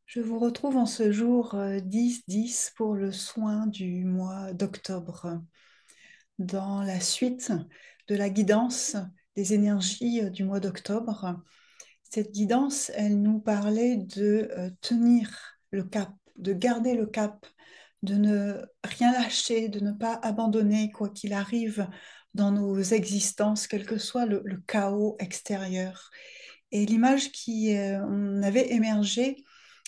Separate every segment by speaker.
Speaker 1: Je vous retrouve en ce jour 10-10 pour le soin du mois d'octobre. Dans la suite de la guidance des énergies du mois d'octobre, cette guidance, elle nous parlait de tenir le cap, de garder le cap, de ne rien lâcher, de ne pas abandonner quoi qu'il arrive dans nos existences, quel que soit le chaos extérieur. Et l'image qui en avait émergé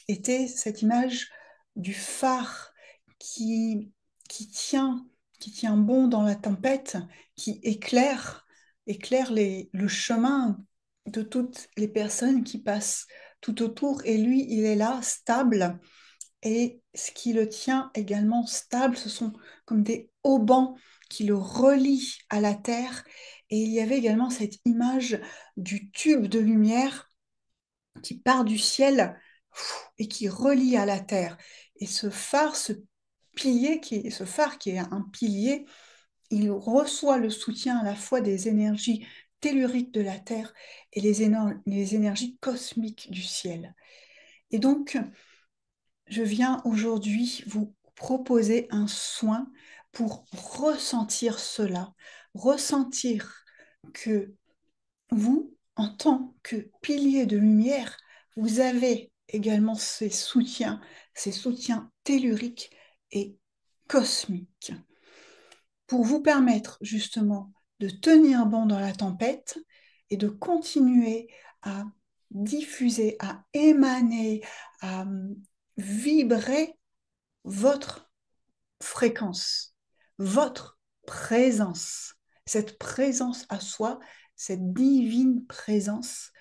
Speaker 1: était cette image du phare qui, qui tient, qui tient bon dans la tempête, qui éclaire le chemin de toutes les personnes qui passent tout autour. Et lui, il est là, stable. Et ce qui le tient également stable, ce sont comme des haubans qui le relient à la terre. Et il y avait également cette image du tube de lumière qui part du ciel et qui relie à la terre. Et ce phare, ce phare qui est un pilier, il reçoit le soutien à la fois des énergies telluriques de la terre et les énergies cosmiques du ciel. Et donc, je viens aujourd'hui vous proposer un soin pour ressentir cela, ressentir que vous, en tant que pilier de lumière, vous avez également ces soutiens telluriques et cosmiques, pour vous permettre justement de tenir bon dans la tempête et de continuer à diffuser, à émaner, à vibrer votre fréquence, votre présence, cette présence à soi, cette divine présence,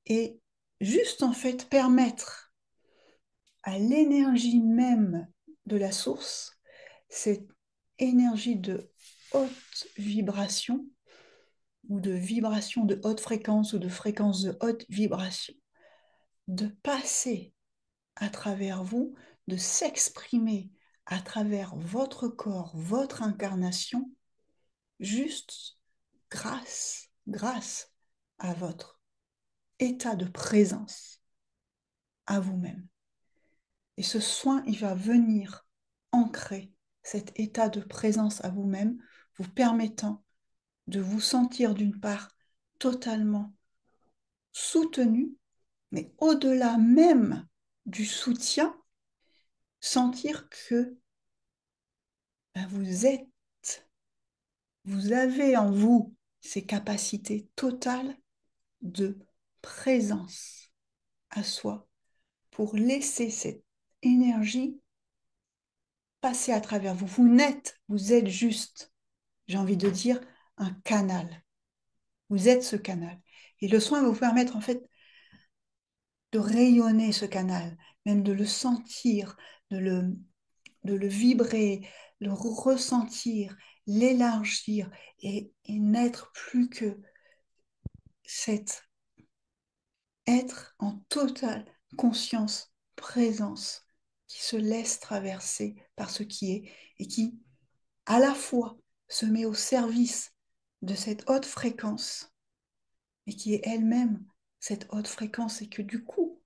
Speaker 1: et juste en fait permettre à l'énergie même de la source, cette énergie de haute vibration ou de vibration de haute fréquence ou de fréquence de haute vibration, de passer à travers vous, de s'exprimer à travers votre corps, votre incarnation, juste grâce à votre état de présence à vous-même. Et ce soin, il va venir ancrer cet état de présence à vous-même, vous permettant de vous sentir d'une part totalement soutenu, mais au-delà même du soutien, sentir que vous vous avez en vous ces capacités totales de présence à soi pour laisser cette énergie passer à travers vous. Vous êtes juste, j'ai envie de dire, un canal. Vous êtes ce canal. Et le soin va vous permettre en fait de rayonner ce canal, même de le sentir, de le, de le vibrer, le ressentir, l'élargir et n'être plus que cet être en totale conscience, présence, qui se laisse traverser par ce qui est et qui, à la fois, se met au service de cette haute fréquence, et qui est elle-même cette haute fréquence, et que du coup,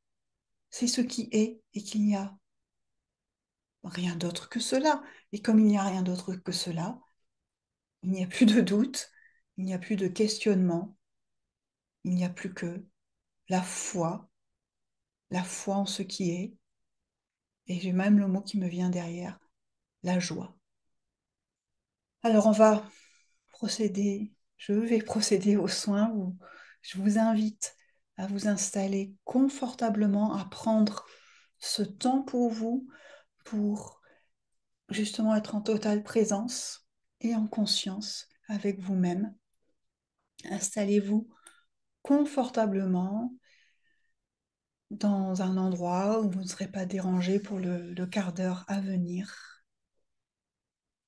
Speaker 1: c'est ce qui est, et qu'il n'y a rien d'autre que cela. Et comme il n'y a rien d'autre que cela, il n'y a plus de doute, il n'y a plus de questionnement, il n'y a plus que la la foi en ce qui est, et j'ai même le mot qui me vient derrière, la joie. Alors on va je vais procéder aux soins où je vous invite à vous installer confortablement, à prendre ce temps pour vous, pour justement être en totale présence et en conscience avec vous-même. Installez-vous confortablement dans un endroit où vous ne serez pas dérangé pour le quart d'heure à venir.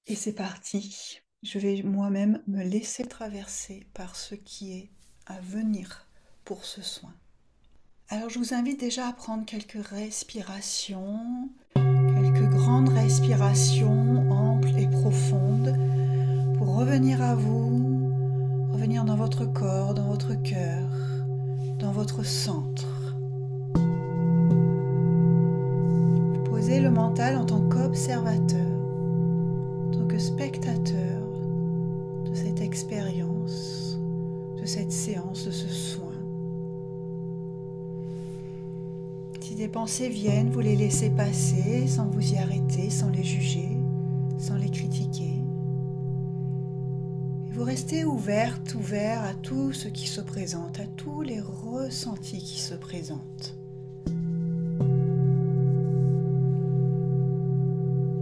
Speaker 1: Et c'est parti. Je vais moi-même me laisser traverser par ce qui est à venir pour ce soin. Alors je vous invite déjà à prendre quelques respirations, quelques grandes respirations amples et profondes pour revenir à vous, revenir dans votre corps, dans votre cœur, dans votre centre. Utilisez le mental en tant qu'observateur, en tant que spectateur de cette expérience, de cette séance, de ce soin. Si des pensées viennent, vous les laissez passer sans vous y arrêter, sans les juger, sans les critiquer. Et vous restez ouvert à tout ce qui se présente, à tous les ressentis qui se présentent.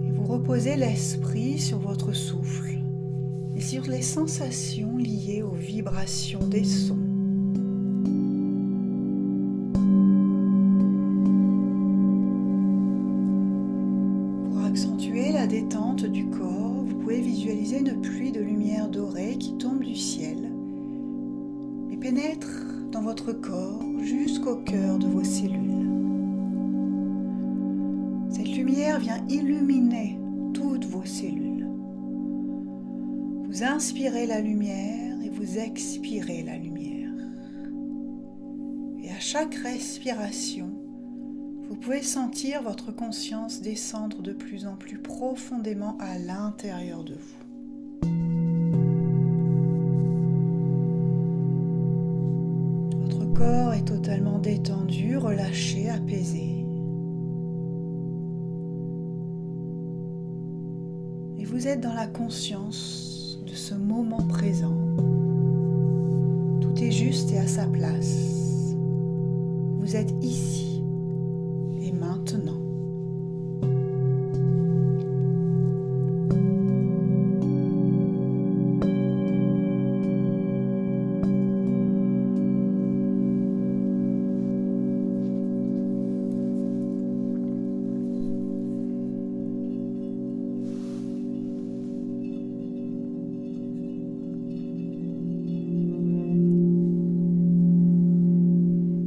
Speaker 1: Et vous reposez l'esprit sur votre souffle et sur les sensations liées aux vibrations des sons. La détente du corps, vous pouvez visualiser une pluie de lumière dorée qui tombe du ciel et pénètre dans votre corps jusqu'au cœur de vos cellules. Cette lumière vient illuminer toutes vos cellules. Vous inspirez la lumière et vous expirez la lumière. Et à chaque respiration, vous pouvez sentir votre conscience descendre de plus en plus profondément à l'intérieur de vous. Votre corps est totalement détendu, relâché, apaisé. Et vous êtes dans la conscience de ce moment présent. Tout est juste et à sa place. Vous êtes ici. Et maintenant.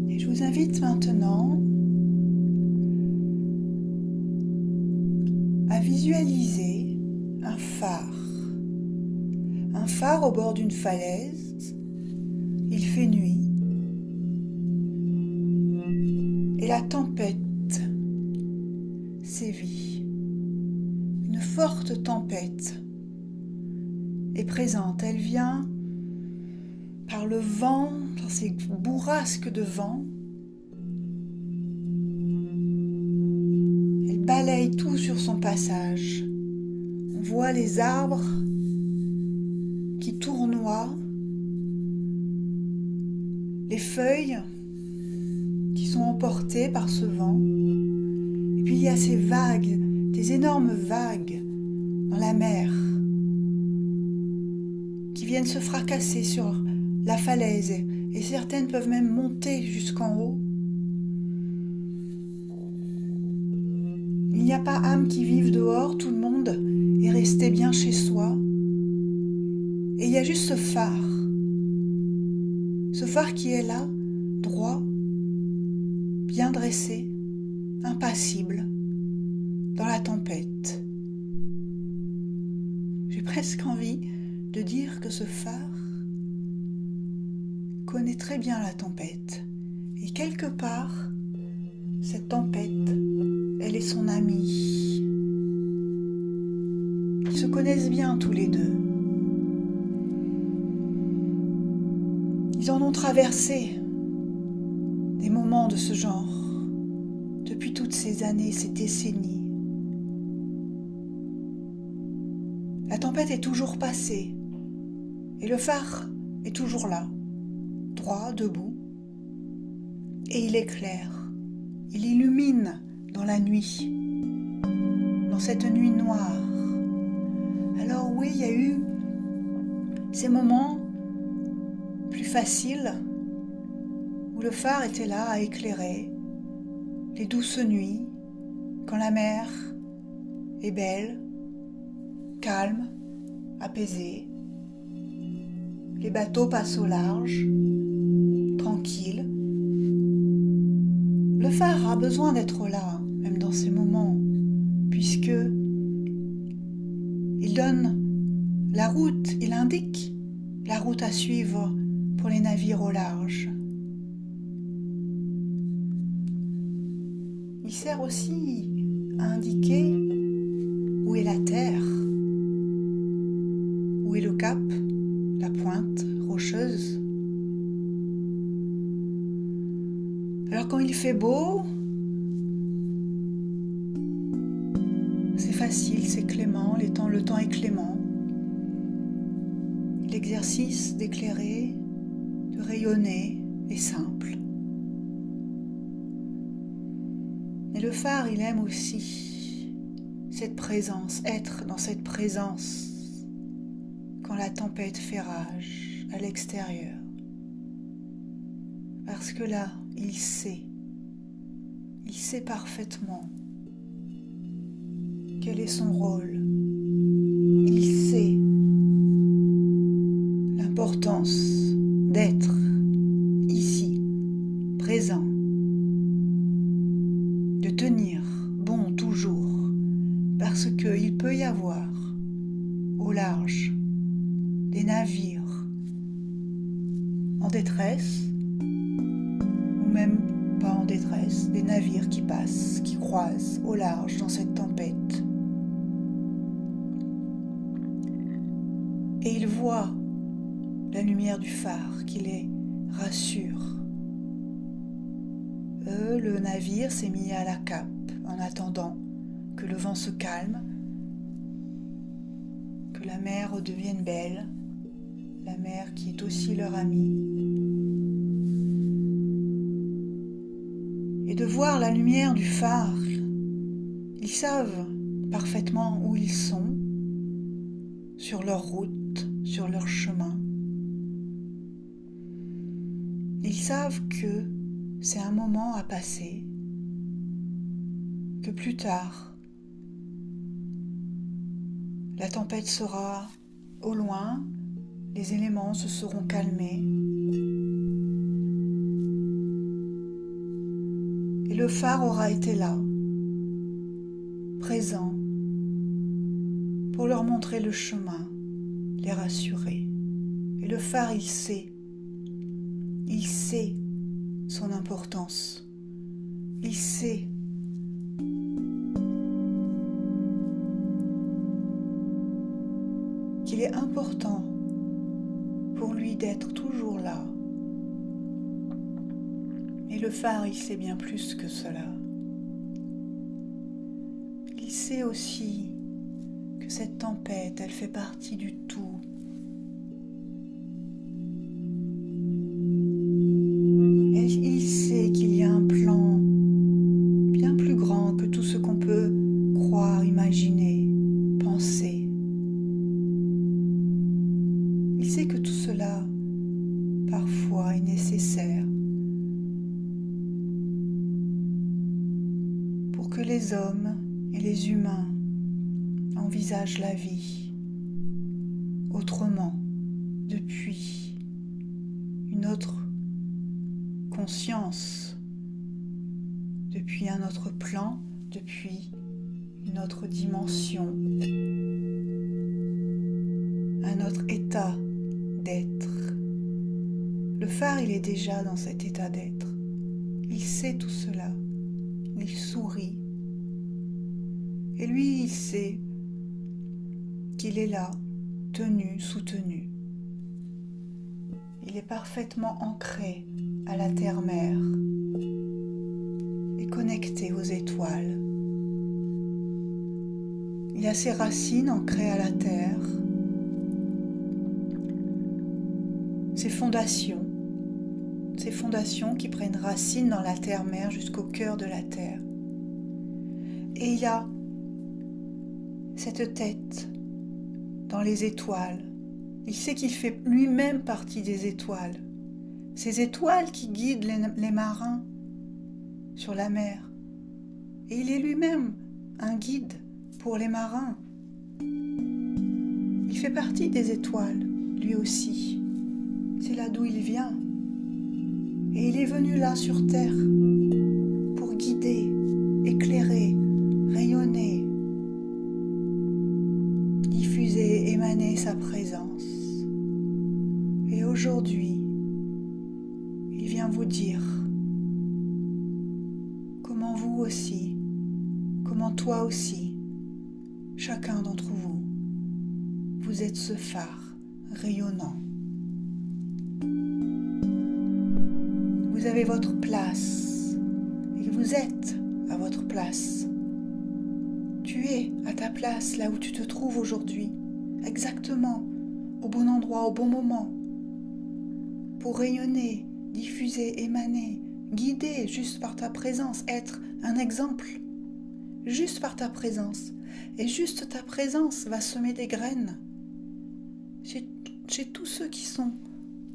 Speaker 1: Et je vous invite maintenant à visualiser un phare au bord d'une falaise. Il fait nuit et la tempête sévit. Une forte tempête est présente. Elle vient par le vent, par ces bourrasques de vent. Balaye tout sur son passage. On voit les arbres qui tournoient, les feuilles qui sont emportées par ce vent. Et puis il y a ces vagues, des énormes vagues dans la mer qui viennent se fracasser sur la falaise et certaines peuvent même monter jusqu'en haut. Il n'y a pas âme qui vive dehors, tout le monde est resté bien chez soi. Et il y a juste ce phare qui est là, droit, bien dressé, impassible, dans la tempête. J'ai presque envie de dire que ce phare connaît très bien la tempête. Et quelque part, cette tempête, elle est son amie. Ils se connaissent bien tous les deux. Ils en ont traversé des moments de ce genre depuis toutes ces années, ces décennies. La tempête est toujours passée et le phare est toujours là, droit, debout, et il éclaire, il illumine dans la nuit, dans cette nuit noire. Alors oui, il y a eu ces moments plus faciles où le phare était là à éclairer les douces nuits, quand la mer est belle, calme, apaisée. Les bateaux passent au large, tranquilles. Le phare a besoin d'être là, même dans ces moments, puisque il donne la route, il indique la route à suivre pour les navires au large. Il sert aussi à indiquer où est la terre, où est le cap, la pointe rocheuse. Alors quand il fait beau, c'est facile, c'est clément, le temps est clément. L'exercice d'éclairer, de rayonner est simple. Et le phare, il aime aussi cette présence, être dans cette présence quand la tempête fait rage à l'extérieur. Parce que là, il sait parfaitement quel est son rôle. Il sait l'importance d'être ici, présent, de tenir bon toujours, parce qu'il peut y avoir au large des navires en détresse, ou même pas en détresse, des navires qui passent, qui croisent au large dans cette tempête. Et il voit la lumière du phare qui les rassure. Le navire s'est mis à la cape en attendant que le vent se calme, que la mer redevienne belle, la mer qui est aussi leur amie. Et de voir la lumière du phare, ils savent parfaitement où ils sont, sur leur route, sur leur chemin. Ils savent que c'est un moment à passer, que plus tard, la tempête sera au loin, les éléments se seront calmés et le phare aura été là, présent, pour leur montrer le chemin, les rassurer. Et le phare, il sait son importance, il sait qu'il est important pour lui d'être toujours là. Et le phare, il sait bien plus que cela. Il sait aussi que cette tempête, elle fait partie du tout. Et il sait qu'il y a un plan bien plus grand que tout ce qu'on peut croire, imaginer, penser. Il sait que tout cela, parfois, est nécessaire pour que les hommes et les humains envisagent la vie autrement, depuis une autre conscience, depuis un autre plan, depuis une autre dimension, un autre état d'être. Le phare, il est déjà dans cet état d'être. Il sait tout cela. Il sourit. Et lui, il sait qu'il est là, tenu, soutenu. Il est parfaitement ancré à la terre-mère et connecté aux étoiles. Il a ses racines ancrées à la terre, ses fondations qui prennent racine dans la terre-mère jusqu'au cœur de la terre. Et il a cette tête dans les étoiles. Il sait qu'il fait lui-même partie des étoiles. Ces étoiles qui guident les marins sur la mer. Et il est lui-même un guide pour les marins. Il fait partie des étoiles, lui aussi. C'est là d'où il vient. Et il est venu là sur terre pour guider, éclairer, rayonner, diffuser, émaner sa présence. Et aujourd'hui, il vient vous dire comment vous aussi, comment comment toi aussi, chacun d'entre vous, vous êtes ce phare rayonnant. Vous avez votre place et vous êtes à votre place. Tu es à ta place là où tu te trouves aujourd'hui, exactement au bon endroit, au bon moment, pour rayonner, diffuser, émaner, guider juste par ta présence, être un exemple, juste par ta présence. Et juste ta présence va semer des graines chez tous ceux qui sont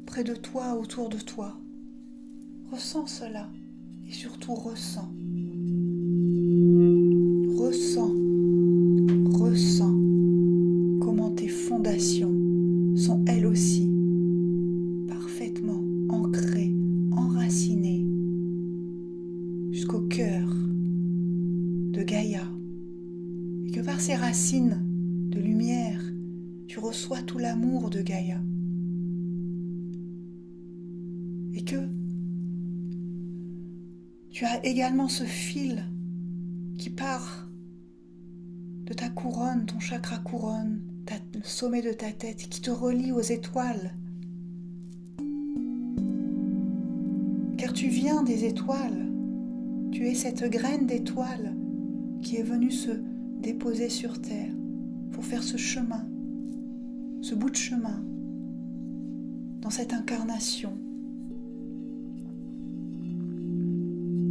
Speaker 1: près de toi, autour de toi. Ressens cela et surtout ressens. Ressens comment tes fondations sont elles aussi parfaitement ancrées, enracinées jusqu'au cœur de Gaïa. Et que par ces racines de lumière, tu reçois tout l'amour de Gaïa. Et que tu as également ce fil qui part de ta couronne, ton chakra couronne, le sommet de ta tête, qui te relie aux étoiles. Car tu viens des étoiles, tu es cette graine d'étoile qui est venue se déposer sur terre pour faire ce chemin, ce bout de chemin, dans cette incarnation.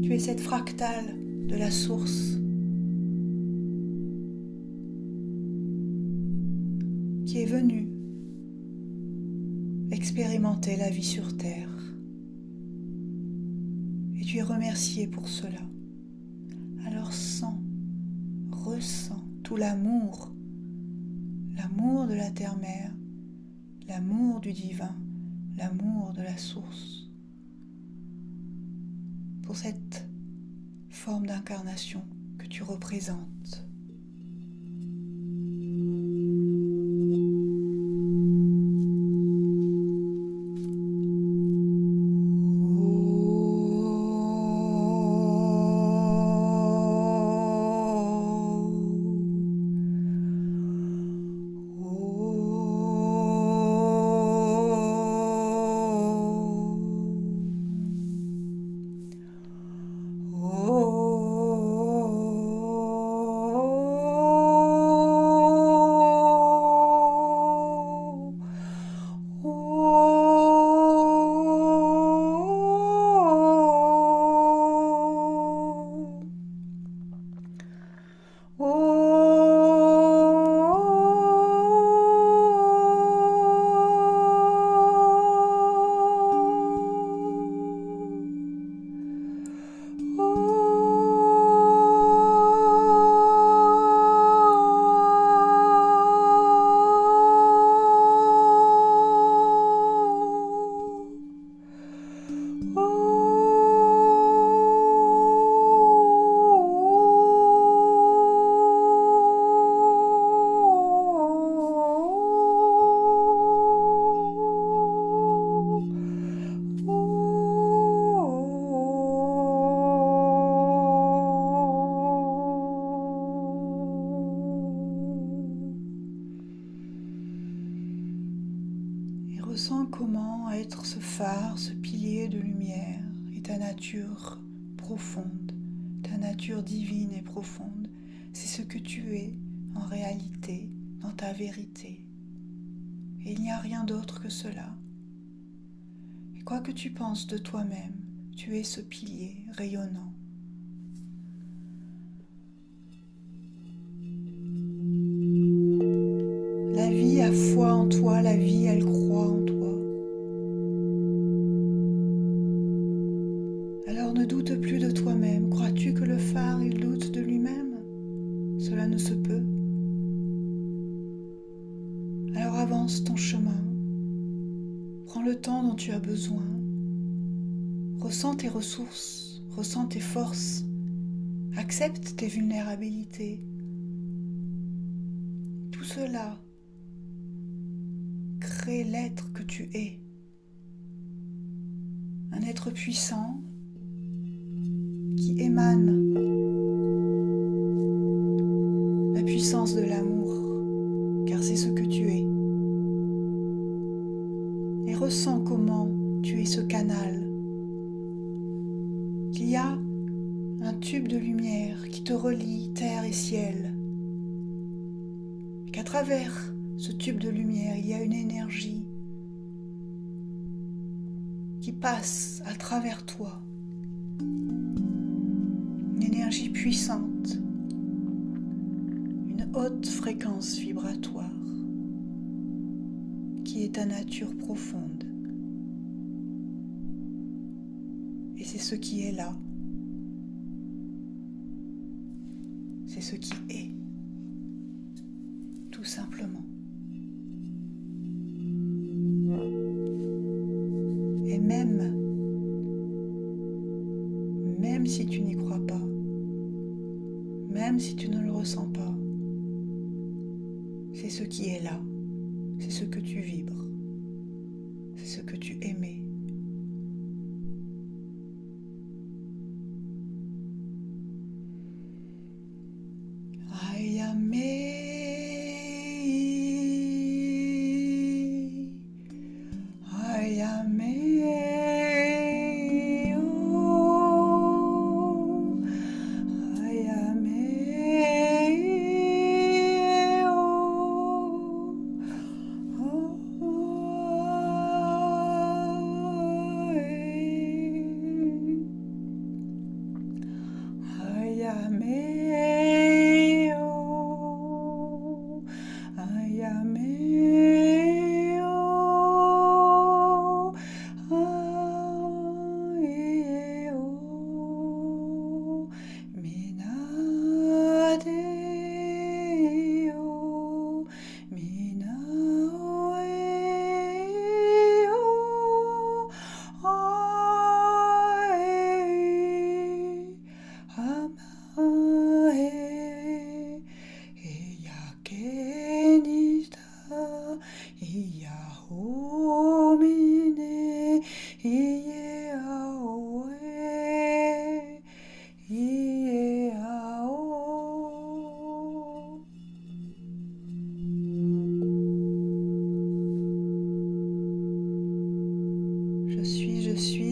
Speaker 1: Tu es cette fractale de la source qui est venue expérimenter la vie sur terre. Et tu es remercié pour cela. Alors ressens tout l'amour de la terre-mère, l'amour du divin, l'amour de la source, pour cette forme d'incarnation que tu représentes. Ressens comment être ce phare, ce pilier de lumière et ta nature profonde, ta nature divine et profonde. C'est ce que tu es en réalité, dans ta vérité. Et il n'y a rien d'autre que cela. Et quoi que tu penses de toi-même, tu es ce pilier rayonnant. La vie a foi en toi, la vie elle croit en toi. Alors ne doute plus de toi-même. Crois-tu que le phare il doute de lui-même? Cela ne se peut. Alors avance ton chemin. Prends le temps dont tu as besoin. Ressens tes ressources, ressens tes forces. Accepte tes vulnérabilités. Tout cela crée l'être que tu es. Un être puissant qui émane la puissance de l'amour, car c'est ce que tu es. Et ressens comment tu es ce canal. Il y a un tube de lumière qui te relie terre et ciel. Et qu'à travers ce tube de lumière, il y a une énergie qui passe à travers toi. Une énergie puissante, une haute fréquence vibratoire qui est ta nature profonde. Et c'est ce qui est là. C'est ce qui est, tout simplement. Et même si tu n'y crois pas, même si tu ne le ressens pas, c'est ce qui est là, c'est ce que tu vibres, c'est ce que tu aimais.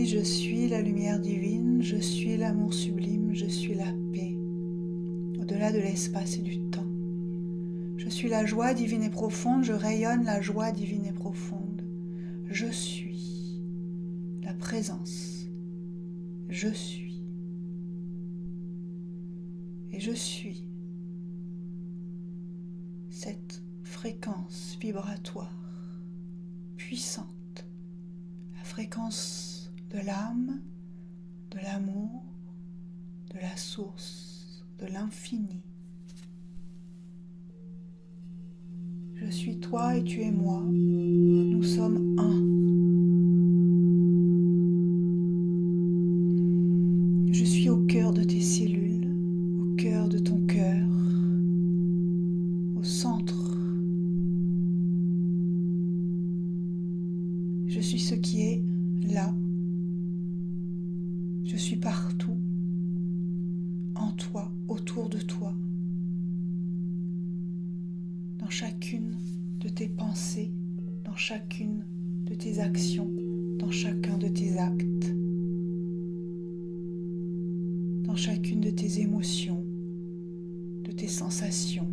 Speaker 1: Je suis la lumière divine, je suis l'amour sublime, je suis la paix, au-delà de l'espace et du temps. Je suis la joie divine et profonde, je rayonne la joie divine et profonde. Je suis la présence, je suis. Et je suis cette fréquence vibratoire puissante, la fréquence de l'âme, de l'amour, de la source, de l'infini. Je suis toi et tu es moi. Nous sommes un. Je suis au cœur de tes cellules, au cœur de ton cœur, au centre. Je suis ce qui est là. Je suis partout, en toi, autour de toi, dans chacune de tes pensées, dans chacune de tes actions, dans chacun de tes actes, dans chacune de tes émotions, de tes sensations.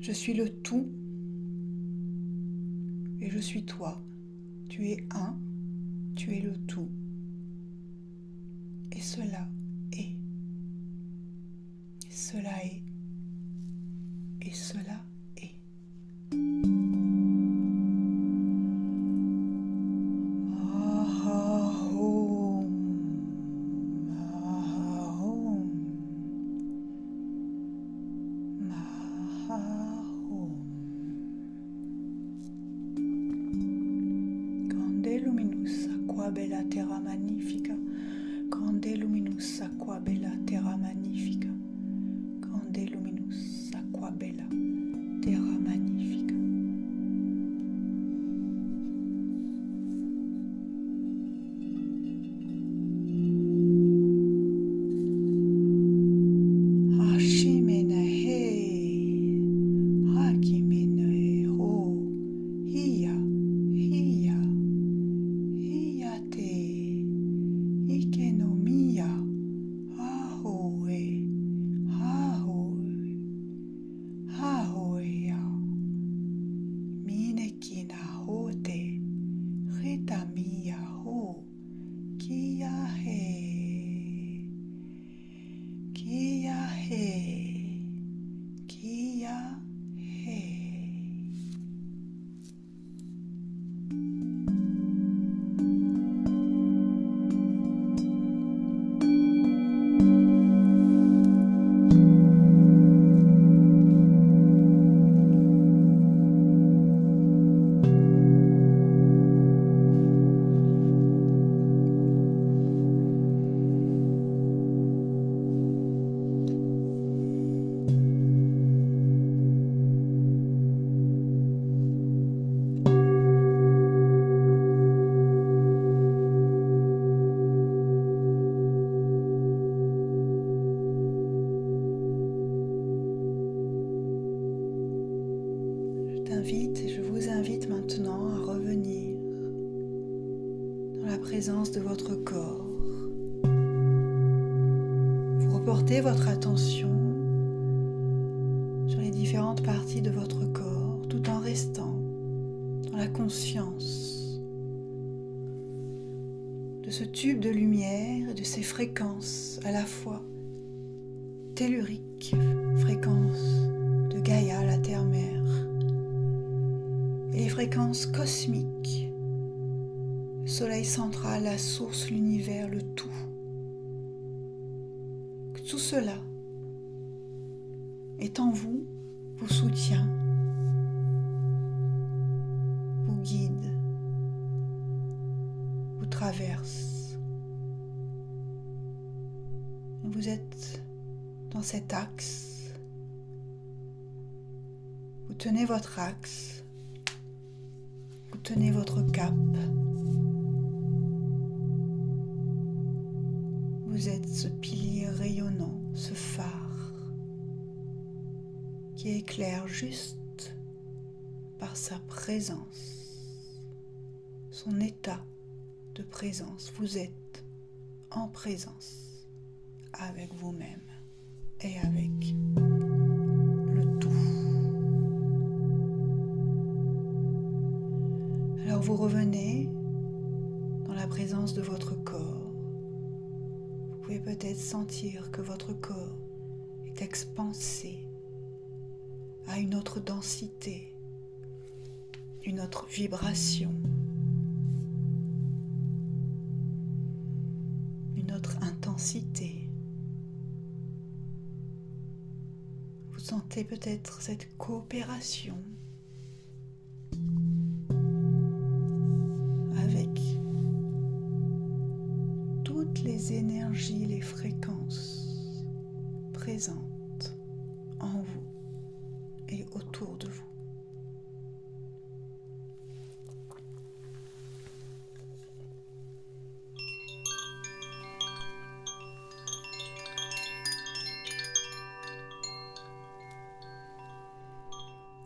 Speaker 1: Je suis le tout. Et je suis toi, tu es un, tu es le tout. Et cela est. Et cela est. Et cela est. Luminus, aqua bella terra magnifica. Grande luminus, aqua bella terra magnifica. Grande luminus, aqua bella terra magnifica. portez votre attention sur les différentes parties de votre corps tout en restant dans la conscience de ce tube de lumière et de ces fréquences à la fois telluriques, fréquences de Gaïa, la terre-mère, et les fréquences cosmiques, le soleil central, la source, l'univers, le tout. Que tout cela est en vous, vous soutient, vous guide, vous traverse. Vous êtes dans cet axe. Vous tenez votre axe. Vous tenez votre cap. Vous êtes ce pilier rayonnant, ce phare qui éclaire juste par sa présence, son état de présence. Vous êtes en présence avec vous-même et avec le tout. Alors vous revenez dans la présence de votre corps. Vous pouvez peut-être sentir que votre corps est expansé à une autre densité, une autre vibration, une autre intensité. Vous sentez peut-être cette coopération avec toutes les énergies, les fréquences présentes en vous et autour de vous.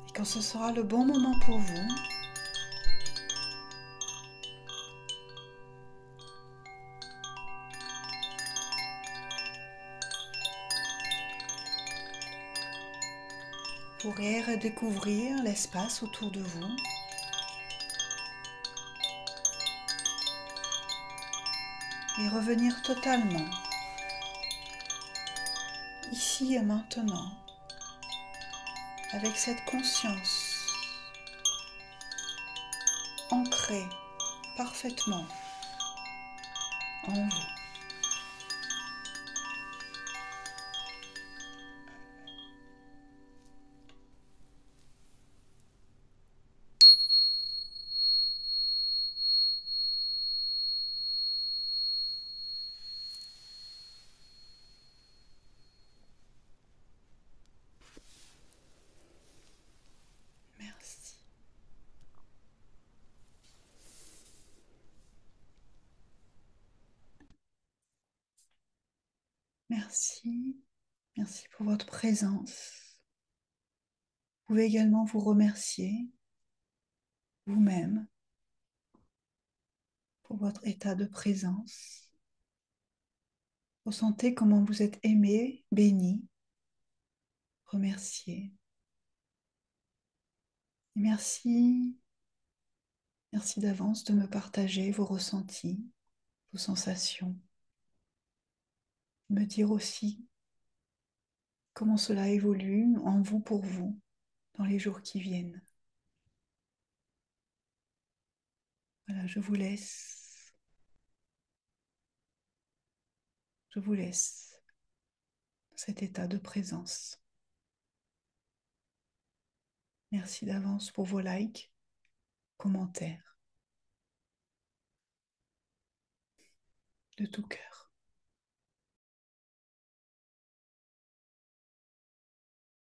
Speaker 1: Et quand ce sera le bon moment pour vous, vous pourrez redécouvrir l'espace autour de vous. Et revenir totalement, ici et maintenant, avec cette conscience ancrée parfaitement en vous. Merci. Merci. Merci pour votre présence. Vous pouvez également vous remercier vous-même pour votre état de présence. Ressentez comment vous êtes aimé, béni, remercié. Et merci d'avance de me partager vos ressentis, vos sensations. Me dire aussi comment cela évolue en vous pour vous dans les jours qui viennent. Voilà, je vous laisse dans cet état de présence. Merci d'avance pour vos likes, commentaires, de tout cœur.